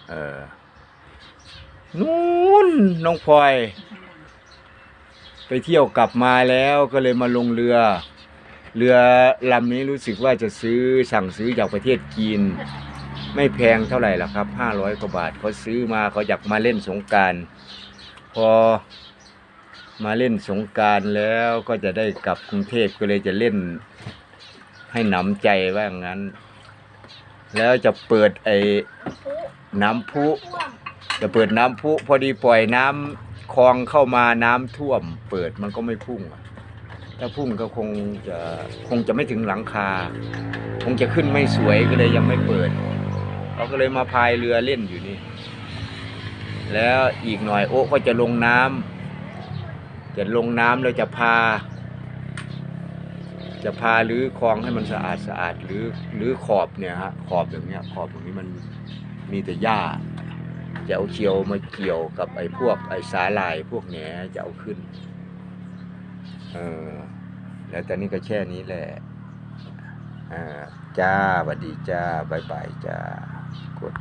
เออนู้นน้องพลอยไปเที่ยวกลับมาแล้วก็เลยมาลงเรือลำนี้รู้สึกว่าจะสั่งซื้อจากประเทศจีนไม่แพงเท่าไหร่หรอกครับ500 กว่าบาทเขาซื้อมาเขาอยากมาเล่นสงกรานต์พอมาเล่นสงกรานต์แล้วก็จะได้กลับกรุงเทพก็เลยจะเล่นให้หนำใจว่างั้นแล้วจะเปิดน้ำพุจะเปิดน้ำพุพอดีปล่อยน้ำคลองเข้ามาน้ำท่วมเปิดมันก็ไม่พุ่งถ้าพุ่งก็คงจะไม่ถึงหลังคาคงจะขึ้นไม่สวยก็เลยยังไม่เปิดเขาก็เลยมาพายเรือเล่นอยู่นี่แล้วอีกหน่อยโอ๊ก็จะลงน้ำแล้วจะพารื้อคลองให้มันสะอาดหรือขอบเนี่ยฮะขอบอย่างเงี้ยขอบตรงนี้มันมีแต่หญ้าจะเอาเขียวมาเกี่ยวกับพวกสาหร่ายพวกแหนจะเอาขึ้นแล้วตอนนี้ก็แค่นี้แหละจ้าสวัสดีจ้าบ๊ายบายจ้ากด